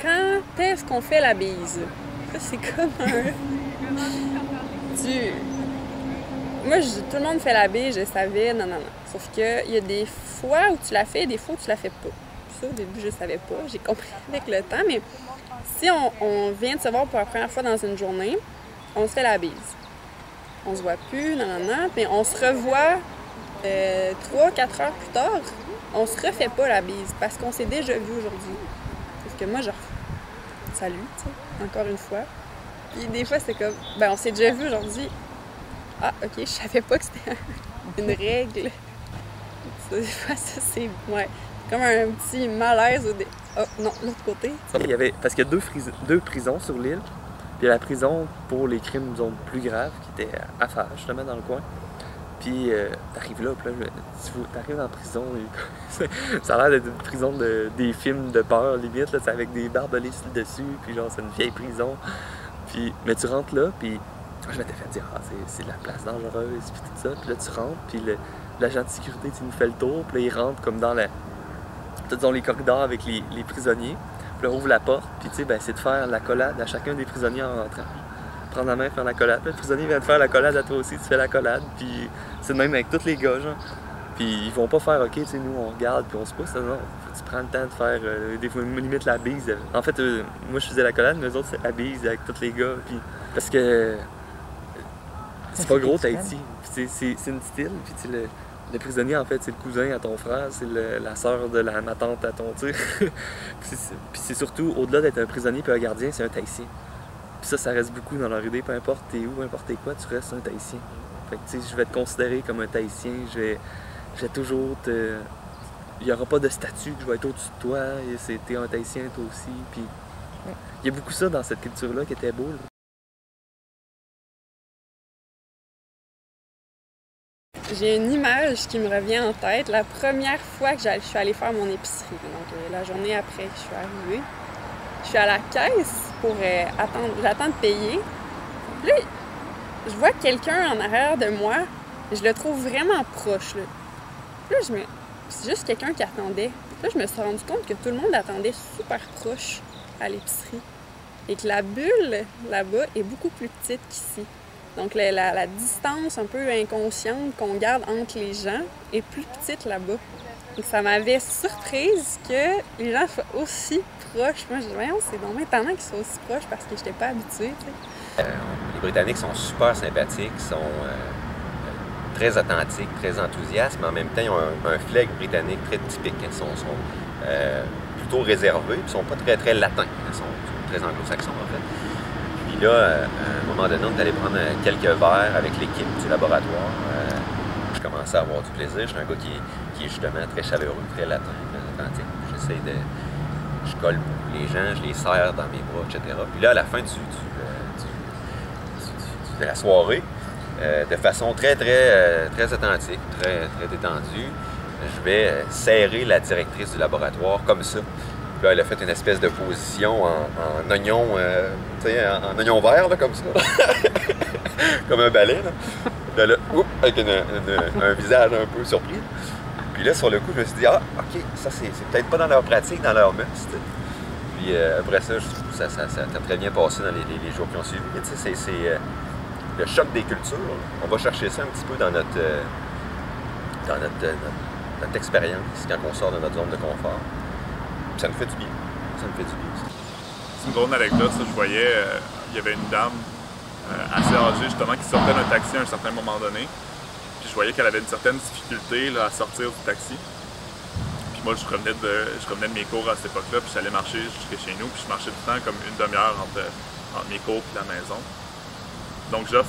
quand est-ce qu'on fait la bise? Ça, c'est comme un... Moi, tout le monde fait la bise, je savais, non. Sauf qu'il y a des fois où tu la fais, des fois où tu la fais pas. Ça, au début, je savais pas. J'ai compris avec le temps, mais si on vient de se voir pour la première fois dans une journée, on se fait la bise. On se voit plus, non, mais on se revoit 3-4 heures plus tard, on se refait pas la bise parce qu'on s'est déjà vu aujourd'hui. Sauf que moi, genre, salut, tu sais, encore une fois. Puis des fois, c'est comme, ben on s'est déjà vu aujourd'hui. Ah, ok, je savais pas que c'était une règle. Des fois, ça, c'est, ouais, comme un petit malaise. Oh, non, l'autre côté. Il y avait, parce qu'il y a deux prisons sur l'île. Puis il y a la prison pour les crimes, disons, plus graves, qui était à Fage, justement, dans le coin. Puis t'arrives là, puis là, t'arrives en prison, et ça a l'air d'être une prison des films de peur, limite, là, c'est avec des barbelés dessus, puis genre, c'est une vieille prison. Puis, mais tu rentres là, puis je m'étais fait dire, ah, c'est de la place dangereuse, puis tout ça. Puis là, tu rentres, puis l'agent de sécurité, tu nous fais le tour, puis là, il rentre comme dans les corridors avec les prisonniers. Puis là, ouvre la porte, puis tu sais, ben, c'est de faire l'accolade à chacun des prisonniers en rentrant. Prendre la main, faire l'accolade. Puis le prisonnier vient de faire l'accolade à toi aussi, tu fais l'accolade. Puis c'est le même avec tous les gars, genre. Puis ils vont pas faire, ok, tu sais, nous on regarde, puis on se pousse. Non, tu prends le temps de faire, des fois, limite la bise. En fait, moi je faisais l'accolade, mais eux autres, c'est la bise avec tous les gars. Puis parce que c'est pas gros, Tahiti. Puis c'est une petite île, puis tu sais, le prisonnier, en fait, c'est le cousin à ton frère, c'est la sœur de ma tante à ton tir. Puis c'est surtout, au-delà d'être un prisonnier puis un gardien, c'est un Tahitien. Puis ça reste beaucoup dans leur idée, peu importe t'es où, peu importe t'es quoi, tu restes un Tahitien. Fait que, tu sais, je vais te considérer comme un Tahitien, je vais toujours te... Il n'y aura pas de statut que je vais être au-dessus de toi, t'es un Tahitien toi aussi, puis... Il y a beaucoup ça dans cette culture-là qui était beau, là. J'ai une image qui me revient en tête. La première fois que je suis allée faire mon épicerie, donc la journée après que je suis arrivée, je suis à la caisse pour j'attends de payer. Puis là, je vois quelqu'un en arrière de moi, je le trouve vraiment proche. Là. Puis là, c'est juste quelqu'un qui attendait. Puis là, je me suis rendu compte que tout le monde attendait super proche à l'épicerie. Et que la bulle, là-bas, est beaucoup plus petite qu'ici. Donc, la distance un peu inconsciente qu'on garde entre les gens est plus petite là-bas. Donc, ça m'avait surprise que les gens soient aussi proches. Moi, je dis, voyons, c'est donc étonnant qu'ils soient aussi proches parce que je n'étais pas habituée. Les Britanniques sont super sympathiques, sont très authentiques, très enthousiastes, mais en même temps, ils ont un flegme britannique très typique. Ils sont plutôt réservés, puis ils sont pas très, très latins. Ils sont très anglo-saxons, en fait. Puis là, à un moment donné, on est allé prendre quelques verres avec l'équipe du laboratoire. Je commençais à avoir du plaisir. Je suis un gars qui est justement très chaleureux, très latin, très authentique. J'essaie de... Je colle les gens, je les serre dans mes bras, etc. Puis là, à la fin de la soirée, de façon très, très, très authentique, très, très détendue, je vais serrer la directrice du laboratoire comme ça. Puis là, elle a fait une espèce de position en oignon, tu sais, en oignon vert, là, comme ça. Comme un balai, là. Là, avec un visage un peu surpris. Puis là, sur le coup, je me suis dit, ah, OK, ça, c'est peut-être pas dans leur pratique, dans leur mœurs. Puis après ça, ça a très bien passé dans les jours qui ont suivi. Tu sais, c'est le choc des cultures. On va chercher ça un petit peu dans notre expérience quand on sort de notre zone de confort. Puis ça nous fait du bien. Ça nous fait du bien. C'est une drôle anecdote, ça. Je voyais, il y avait une dame assez âgée, justement, qui sortait d'un taxi à un certain moment donné. Puis je voyais qu'elle avait une certaine difficulté là, à sortir du taxi. Puis moi, je revenais de mes cours à cette époque-là, puis j'allais marcher jusqu'à chez nous, puis je marchais tout le temps comme une demi-heure entre mes cours et la maison. Donc j'offre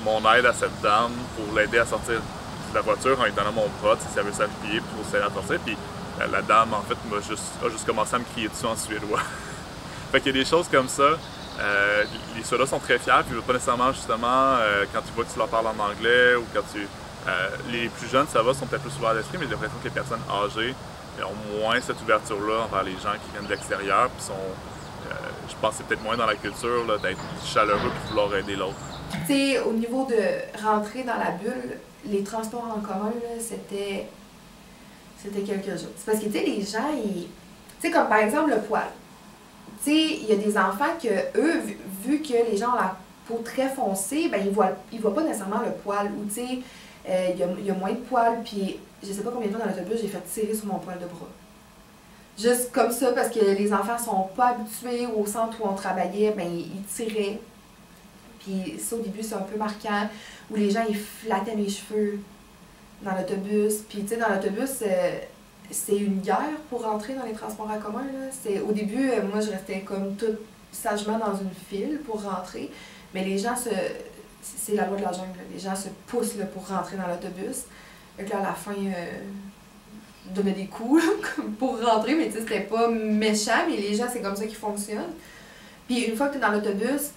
mon aide à cette dame pour l'aider à sortir de la voiture en lui donnant mon bras, si elle veut s'appuyer pour s'aider à sortir. Puis la dame, en fait, a juste commencé à me crier dessus en suédois. Fait qu'il y a des choses comme ça. Les Suédois sont très fiers, puis pas nécessairement, justement, quand tu vois que tu leur parles en anglais ou quand les plus jeunes, ça va, sont peut-être plus ouverts d'esprit, mais j'ai l'impression que les personnes âgées ont moins cette ouverture-là envers les gens qui viennent de l'extérieur, puis je pense que c'est peut-être moins dans la culture d'être chaleureux et de vouloir aider l'autre. Tu sais, au niveau de rentrer dans la bulle, les transports en commun, c'était quelque chose. C'est parce que, tu sais, les gens, tu sais, comme par exemple le poêle. tu sais, il y a des enfants que, eux, vu que les gens ont la peau très foncée, ben ils voient pas nécessairement le poil. Ou, tu sais, il y a moins de poils, puis je sais pas combien de fois dans l'autobus, j'ai fait tirer sur mon poil de bras. Juste comme ça, parce que les enfants sont pas habitués au centre où on travaillait, ben ils tiraient. Puis ça, au début, c'est un peu marquant, où les gens, ils flattaient mes cheveux dans l'autobus. Puis, tu sais, dans l'autobus, c'est une guerre pour rentrer dans les transports en commun, là. Au début, moi, je restais comme toute sagement dans une file pour rentrer. Mais les gens c'est la loi de la jungle, là. Les gens se poussent là, pour rentrer dans l'autobus. Donc là, à la fin, donnaient des coups là, pour rentrer, mais tu sais, c'était pas méchant, mais les gens, c'est comme ça qu'ils fonctionnent. Puis une fois que tu es dans l'autobus,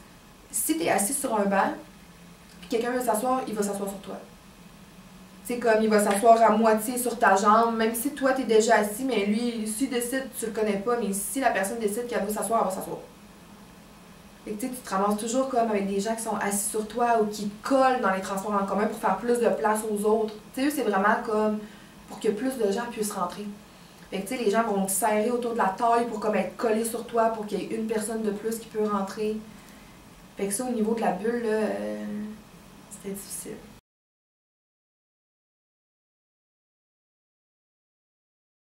si tu es assis sur un banc, puis quelqu'un veut s'asseoir, il va s'asseoir sur toi. C'est comme, il va s'asseoir à moitié sur ta jambe, même si toi, tu es déjà assis, mais lui, s'il décide, tu le connais pas, mais si la personne décide qu'elle veut s'asseoir, elle va s'asseoir. Fait que tu te ramasses toujours comme avec des gens qui sont assis sur toi ou qui collent dans les transports en commun pour faire plus de place aux autres. Tu sais, eux, c'est vraiment comme pour que plus de gens puissent rentrer. Fait que tu sais, les gens vont te serrer autour de la taille pour comme être collés sur toi pour qu'il y ait une personne de plus qui peut rentrer. Fait que ça, au niveau de la bulle, là, c'était difficile.